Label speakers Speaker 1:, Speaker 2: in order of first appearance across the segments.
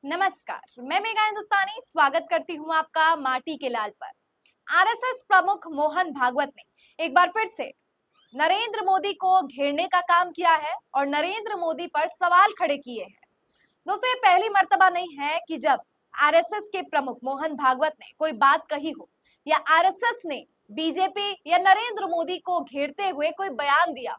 Speaker 1: नमस्कार, मैं मेघा हिंदुस्तानी स्वागत करती हूँ आपका माटी के लाल पर। आरएसएस प्रमुख मोहन भागवत ने एक बार फिर से नरेंद्र मोदी को घेरने का काम किया है और नरेंद्र मोदी पर सवाल खड़े किए हैं। दोस्तों, ये पहली मर्तबा नहीं है कि जब आरएसएस के प्रमुख मोहन भागवत ने कोई बात कही हो या आरएसएस ने बीजेपी या नरेंद्र मोदी को घेरते हुए कोई बयान दिया।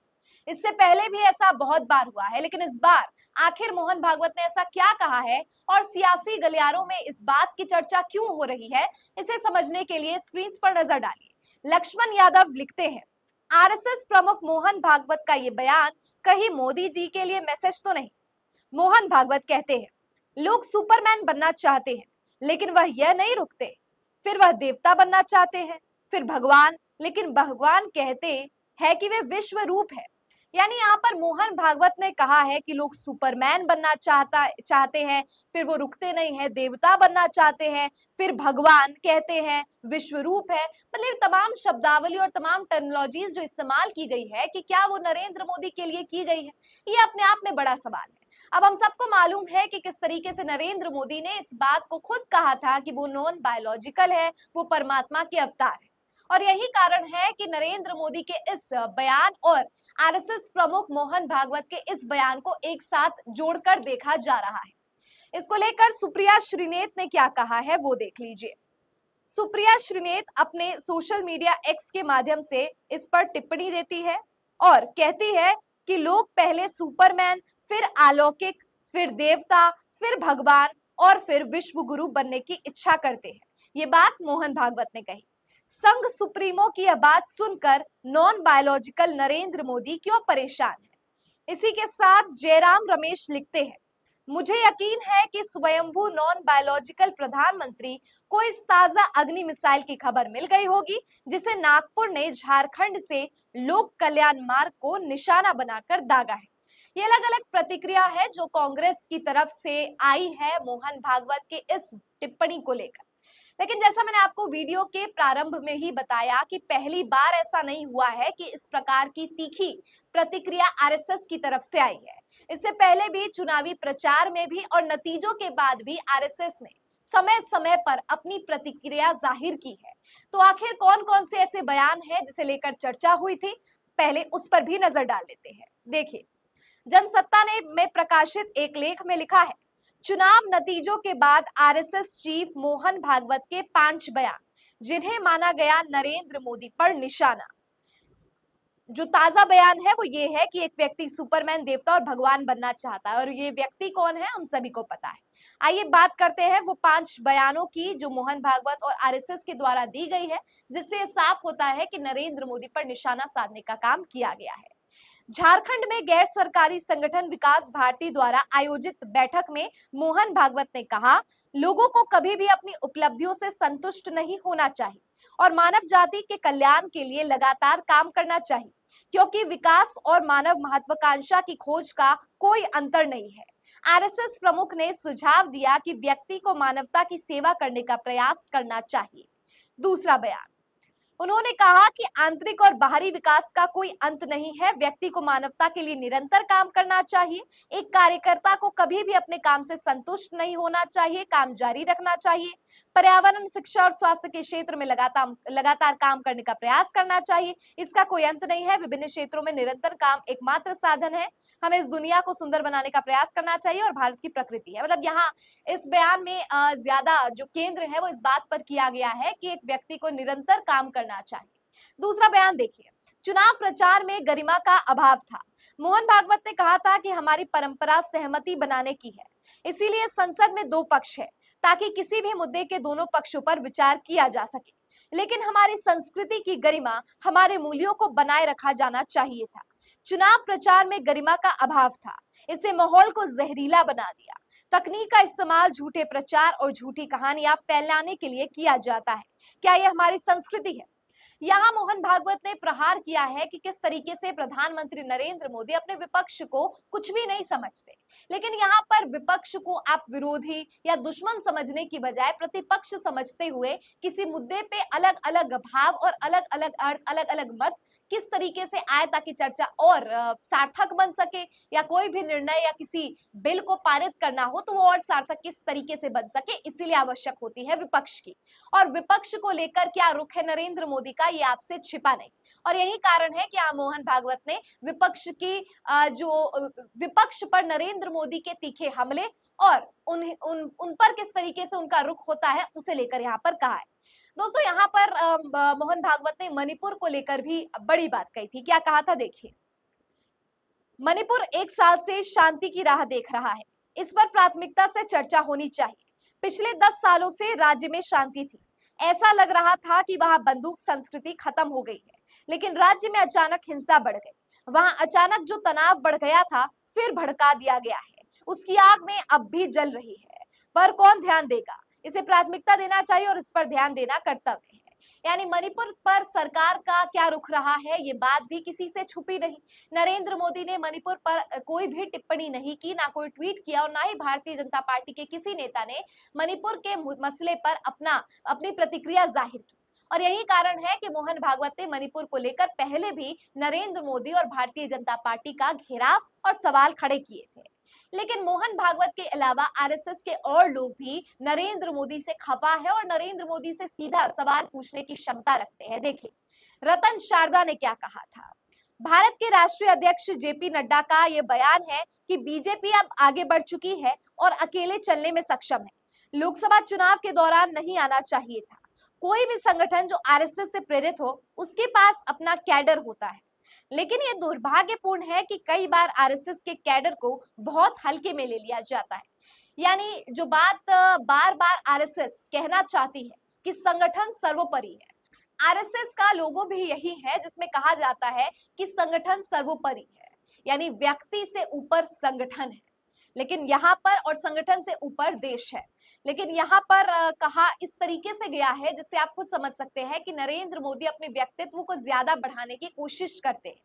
Speaker 1: इससे पहले भी ऐसा बहुत बार हुआ है, लेकिन इस बार आखिर मोहन भागवत ने ऐसा क्या कहा है और सियासी गलियारों में इस बात की चर्चा क्यों हो रही है, इसे समझने के लिए स्क्रीन पर नजर डालिए। लक्ष्मण यादव लिखते हैं, आरएसएस प्रमुख मोहन भागवत का ये बयान कहीं मोदी जी के लिए मैसेज तो नहीं। मोहन भागवत कहते हैं, लोग सुपरमैन बनना चाहते हैं, लेकिन वह यह नहीं रुकते। फिर वह देवता बनना चाहते हैं, फिर भगवान, लेकिन भगवान कहते हैं कि वे विश्व रूप है। यानी यहाँ पर मोहन भागवत ने कहा है कि लोग सुपरमैन बनना चाहते हैं, फिर वो रुकते नहीं है, देवता बनना चाहते हैं, फिर भगवान कहते हैं, विश्व रूप है। मतलब तमाम शब्दावली और तमाम टर्मिनोलॉजीज जो इस्तेमाल की गई है कि क्या वो नरेंद्र मोदी के लिए की गई है, ये अपने आप में बड़ा सवाल है। अब हम सबको मालूम है कि किस तरीके से नरेंद्र मोदी ने इस बात को खुद कहा था कि वो नॉन बायोलॉजिकल है, वो परमात्मा के अवतार है। और यही कारण है कि नरेंद्र मोदी के इस बयान और आरएसएस प्रमुख मोहन भागवत के इस बयान को एक साथ जोड़कर देखा जा रहा है। इसको लेकर सुप्रिया श्रीनेत ने क्या कहा है वो देख लीजिए। सुप्रिया श्रीनेत अपने सोशल मीडिया एक्स के माध्यम से इस पर टिप्पणी देती है और कहती है कि लोग पहले सुपरमैन, फिर अलौकिक, फिर देवता, फिर भगवान और फिर विश्व गुरु बनने की इच्छा करते हैं। ये बात मोहन भागवत ने कही। संघ सुप्रीमो की यह बात सुनकर नॉन बायोलॉजिकल नरेंद्र मोदी क्यों परेशान है। इसी के साथ जयराम रमेश लिखते हैं, मुझे यकीन है कि स्वयंभू नॉन बायोलॉजिकल प्रधानमंत्री को इस ताजा अग्नि मिसाइल की खबर मिल गई होगी, जिसे नागपुर ने झारखंड से लोक कल्याण मार्ग को निशाना बनाकर दागा है। ये अलग अलग प्रतिक्रिया है जो कांग्रेस की तरफ से आई है मोहन भागवत के इस टिप्पणी को लेकर। लेकिन जैसा मैंने आपको वीडियो के प्रारंभ में ही बताया कि पहली बार ऐसा नहीं हुआ है कि इस प्रकार की तीखी प्रतिक्रिया आरएसएस की तरफ से आई है। इससे पहले भी चुनावी प्रचार में भी और नतीजों के बाद भी आरएसएस ने समय समय पर अपनी प्रतिक्रिया जाहिर की है। तो आखिर कौन कौन से ऐसे बयान हैं जिसे लेकर चर्चा हुई थी, पहले उस पर भी नजर डाल लेते हैं। देखिए, जनसत्ता ने में प्रकाशित एक लेख में लिखा है, चुनाव नतीजों के बाद आरएसएस चीफ मोहन भागवत के 5 बयान, जिन्हें माना गया नरेंद्र मोदी पर निशाना। जो ताजा बयान है वो ये है कि एक व्यक्ति सुपरमैन, देवता और भगवान बनना चाहता है, और ये व्यक्ति कौन है हम सभी को पता है। आइए बात करते हैं वो 5 बयानों की जो मोहन भागवत और आरएसएस के द्वारा दी गई है, जिससे साफ होता है कि नरेंद्र मोदी पर निशाना साधने का काम किया गया है। झारखंड में गैर सरकारी संगठन विकास भारती द्वारा आयोजित बैठक में मोहन भागवत ने कहा, लोगों को कभी भी अपनी उपलब्धियों से संतुष्ट नहीं होना चाहिए और मानव जाति के कल्याण के लिए लगातार काम करना चाहिए, क्योंकि विकास और मानव महत्वाकांक्षा की खोज का कोई अंतर नहीं है। आरएसएस प्रमुख ने सुझाव दिया कि व्यक्ति को मानवता की सेवा करने का प्रयास करना चाहिए। दूसरा बयान, उन्होंने कहा कि आंतरिक और बाहरी विकास का कोई अंत नहीं है, व्यक्ति को मानवता के लिए निरंतर काम करना चाहिए। एक कार्यकर्ता को कभी भी अपने काम से संतुष्ट नहीं होना चाहिए, काम जारी रखना चाहिए। पर्यावरण, शिक्षा और स्वास्थ्य के क्षेत्र में लगातार काम करने का प्रयास करना चाहिए। इसका कोई अंत नहीं है, विभिन्न क्षेत्रों में निरंतर काम एकमात्र साधन है। हमें इस दुनिया को सुंदर बनाने का प्रयास करना चाहिए और भारत की प्रकृति है। मतलब यहाँ इस बयान में ज्यादा जो केंद्र है वो इस बात पर किया गया है कि एक व्यक्ति को निरंतर काम करना चाहिए। दूसरा बयान देखिए, चुनाव प्रचार में गरिमा का अभाव था। मोहन भागवत ने कहा था कि हमारी परंपरा सहमति बनाने की है, इसीलिए संसद में 2 पक्ष है ताकि किसी भी मुद्दे के दोनों पक्षों पर विचार किया जा सके। लेकिन हमारी संस्कृति की गरिमा, हमारे मूल्यों को बनाए रखा जाना चाहिए था। चुनाव प्रचार में गरिमा का अभाव था, इससे माहौल को जहरीला बना दिया। तकनीक का इस्तेमाल झूठे प्रचार और झूठी कहानियां फैलाने के लिए किया जाता है। क्या यह हमारी संस्कृति है? यहाँ मोहन भागवत ने प्रहार किया है कि किस तरीके से प्रधानमंत्री नरेंद्र मोदी अपने विपक्ष को कुछ भी नहीं समझते। लेकिन यहाँ पर विपक्ष को आप विरोधी या दुश्मन समझने की बजाय प्रतिपक्ष समझते हुए किसी मुद्दे पे अलग अलग भाव और अलग अलग अर्थ, अलग अलग मत किस तरीके से आए ताकि चर्चा और सार्थक बन सके, या कोई भी निर्णय या किसी बिल को पारित करना हो तो वो और सार्थक किस तरीके से बन सके, इसीलिए आवश्यक होती है विपक्ष की। और विपक्ष को लेकर क्या रुख है नरेंद्र मोदी का, ये आपसे छिपा नहीं। और यही कारण है कि मोहन भागवत ने विपक्ष की विपक्ष पर नरेंद्र मोदी के तीखे हमले और उन पर किस तरीके से उनका रुख होता है उसे लेकर यहाँ पर कहा है। दोस्तों यहाँ पर मोहन भागवत ने मणिपुर को लेकर भी बड़ी बात कही थी। क्या कहा था देखिए, मणिपुर 1 साल से शांति की राह देख रहा है, इस पर प्राथमिकता से चर्चा होनी चाहिए। पिछले 10 सालों से राज्य में शांति थी, ऐसा लग रहा था कि वहां बंदूक संस्कृति खत्म हो गई है, लेकिन राज्य में अचानक हिंसा बढ़ गई। वहां अचानक जो तनाव बढ़ गया था फिर भड़का दिया गया है, उसकी आग में अब भी जल रही है, पर कौन ध्यान देगा? इसे प्राथमिकता देना चाहिए और इस पर ध्यान देना कर्तव्य है। यानी मणिपुर पर सरकार का क्या रुख रहा है, ये बात भी किसी से छुपी नहीं। नरेंद्र मोदी ने मणिपुर पर कोई भी टिप्पणी नहीं की, ना कोई ट्वीट किया और ना ही भारतीय जनता पार्टी के किसी नेता ने मणिपुर के मसले पर अपनी प्रतिक्रिया जाहिर की। और यही कारण है कि मोहन भागवत ने मणिपुर को लेकर पहले भी नरेंद्र मोदी और भारतीय जनता पार्टी का घेराव और सवाल खड़े किए थे। लेकिन मोहन भागवत के अलावा आरएसएस के और लोग भी नरेंद्र मोदी से खफा है और नरेंद्र मोदी से सीधा सवाल पूछने की क्षमता रखते हैं। देखिए रतन शारदा ने क्या कहा था। भारत के राष्ट्रीय अध्यक्ष जेपी नड्डा का यह बयान है कि बीजेपी अब आगे बढ़ चुकी है और अकेले चलने में सक्षम है। लोकसभा चुनाव के दौरान नहीं आना चाहिए था। कोई भी संगठन जो आरएसएस से प्रेरित हो उसके पास अपना कैडर होता है, लेकिन ये दुर्भाग्यपूर्ण है कि कई बार आरएसएस के कैडर को बहुत हल्के में ले लिया जाता है। यानी जो बात बार बार आरएसएस कहना चाहती है कि संगठन सर्वोपरि है, आरएसएस का लोगो भी यही है जिसमें कहा जाता है कि संगठन सर्वोपरि है, यानी व्यक्ति से ऊपर संगठन है, लेकिन यहाँ पर और संगठन से ऊपर देश है। लेकिन यहाँ पर कहा इस तरीके से गया है जिससे आप खुद समझ सकते हैं कि नरेंद्र मोदी अपने व्यक्तित्व को ज्यादा बढ़ाने की कोशिश करते हैं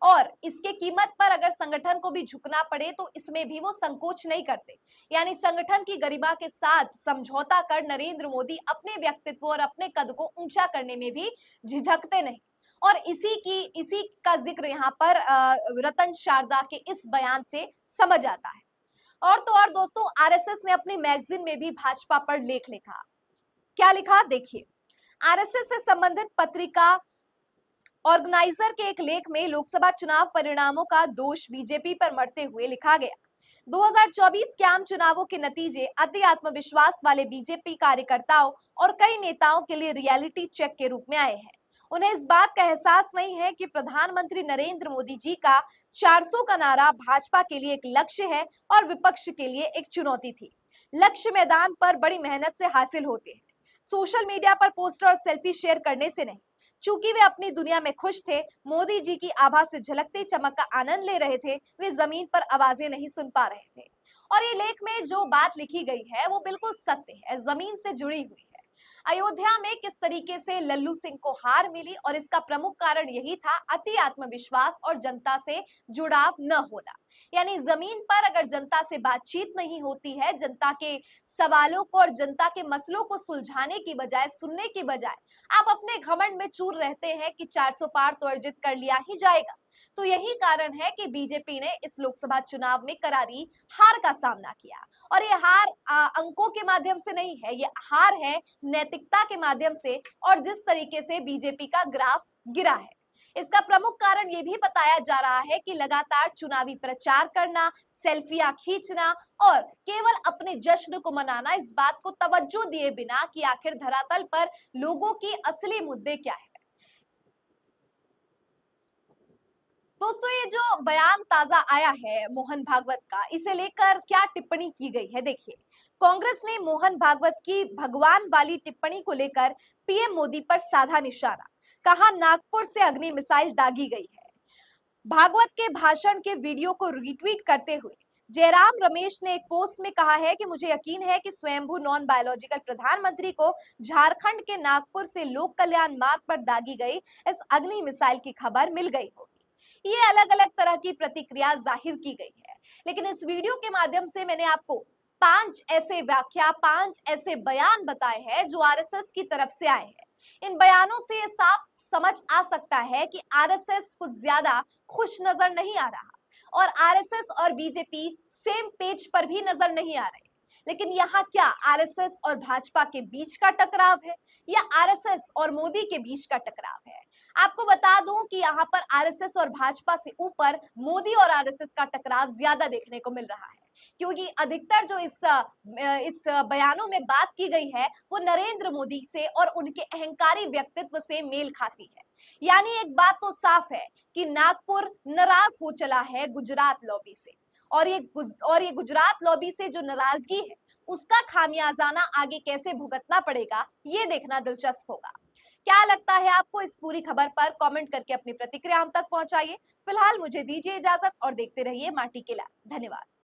Speaker 1: और इसके कीमत पर अगर संगठन को भी झुकना पड़े तो इसमें भी वो संकोच नहीं करते। यानी संगठन की गरिमा के साथ समझौता कर नरेंद्र मोदी अपने व्यक्तित्व और अपने कद को ऊंचा करने में भी झिझकते नहीं। और इसी का जिक्र यहाँ पर रतन शारदा के इस बयान से समझ आता है। और तो और दोस्तों आरएसएस ने अपनी मैगजीन में भी भाजपा पर लेख लिखा। क्या लिखा देखिए, आरएसएस से संबंधित पत्रिका ऑर्गेनाइजर के एक लेख में लोकसभा चुनाव परिणामों का दोष बीजेपी पर मढ़ते हुए लिखा गया। 2024 के आम चुनावों के नतीजे अति आत्मविश्वास वाले बीजेपी कार्यकर्ताओं और कई नेताओं के लिए रियलिटी चेक के रूप में आए हैं। उन्हें इस बात का एहसास नहीं है कि प्रधानमंत्री नरेंद्र मोदी जी का 400 का नारा भाजपा के लिए एक लक्ष्य है और विपक्ष के लिए एक चुनौती थी। लक्ष्य मैदान पर बड़ी मेहनत से हासिल होते हैं, सोशल मीडिया पर पोस्टर और सेल्फी शेयर करने से नहीं। चूंकि वे अपनी दुनिया में खुश थे, मोदी जी की आभा से झलकते चमक का आनंद ले रहे थे, वे जमीन पर आवाजें नहीं सुन पा रहे थे। और ये लेख में जो बात लिखी गई है वो बिल्कुल सत्य है, जमीन से जुड़ी हुई है। अयोध्या में किस तरीके से लल्लू सिंह को हार मिली और इसका प्रमुख कारण यही था अति आत्मविश्वास और जनता से जुड़ाव न होना। यानी जमीन पर अगर जनता से बातचीत नहीं होती है, जनता के सवालों को और जनता के मसलों को सुलझाने की बजाय, सुनने की बजाय आप अपने घमंड में चूर रहते हैं कि 400 पार तो अर्जित कर लिया ही जाएगा, तो यही कारण है कि बीजेपी ने इस लोकसभा चुनाव में करारी हार का सामना किया। और ये हार अंकों के माध्यम से नहीं है, ये हार है नैतिकता के माध्यम से और जिस तरीके से बीजेपी का ग्राफ गिरा है। इसका प्रमुख कारण ये भी बताया जा रहा है कि लगातार चुनावी प्रचार करना, सेल्फियां खींचना और केवल अपने जश्न को मनाना, इस बात को तवज्जो दिए बिना कि आखिर धरातल पर लोगों की असली मुद्दे क्या है। दोस्तों ये जो बयान ताजा आया है मोहन भागवत का, इसे लेकर क्या टिप्पणी की गई है देखिए। कांग्रेस ने मोहन भागवत की भगवान वाली टिप्पणी को लेकर पीएम मोदी पर साधा निशाना, कहा नागपुर से अग्नि मिसाइल दागी गई है। भागवत के भाषण के वीडियो को रीट्वीट करते हुए जयराम रमेश ने एक पोस्ट में कहा है कि मुझे यकीन है कि स्वयंभू नॉन बायोलॉजिकल प्रधानमंत्री को झारखंड के नागपुर से लोक कल्याण मार्ग पर दागी गई इस अग्नि मिसाइल की खबर मिल गई होगी। ये अलग अलग तरह की प्रतिक्रिया जाहिर की गई है, लेकिन इस वीडियो के माध्यम से मैंने आपको 5 ऐसे व्याख्या, 5 ऐसे बयान बताए हैं जो आरएसएस की तरफ से आए हैं। इन बयानों से ये साफ समझ आ सकता है कि आरएसएस कुछ ज्यादा खुश नजर नहीं आ रहा और आरएसएस और बीजेपी सेम पेज पर भी नजर नहीं आ रहे। लेकिन यहाँ क्या आरएसएस और भाजपा के बीच का टकराव है या आरएसएस और मोदी के बीच का टकराव है? आपको बता दूं कि यहाँ पर आरएसएस और भाजपा से ऊपर मोदी और आरएसएस का टकराव ज्यादा देखने को मिल रहा है, क्योंकि अधिकतर जो इस बयानों में बात की गई है वो नरेंद्र मोदी से और उनके अहंकारी व्यक्तित्व से मेल खाती है। यानी एक बात तो साफ है कि नागपुर नाराज हो चला है गुजरात लॉबी से, और ये गुजरात लॉबी से जो नाराजगी है उसका खामियाजाना आगे कैसे भुगतना पड़ेगा ये देखना दिलचस्प होगा। क्या लगता है आपको इस पूरी खबर पर? कमेंट करके अपनी प्रतिक्रिया हम तक पहुंचाइए। फिलहाल मुझे दीजिए इजाजत और देखते रहिए माटी के लाल। धन्यवाद।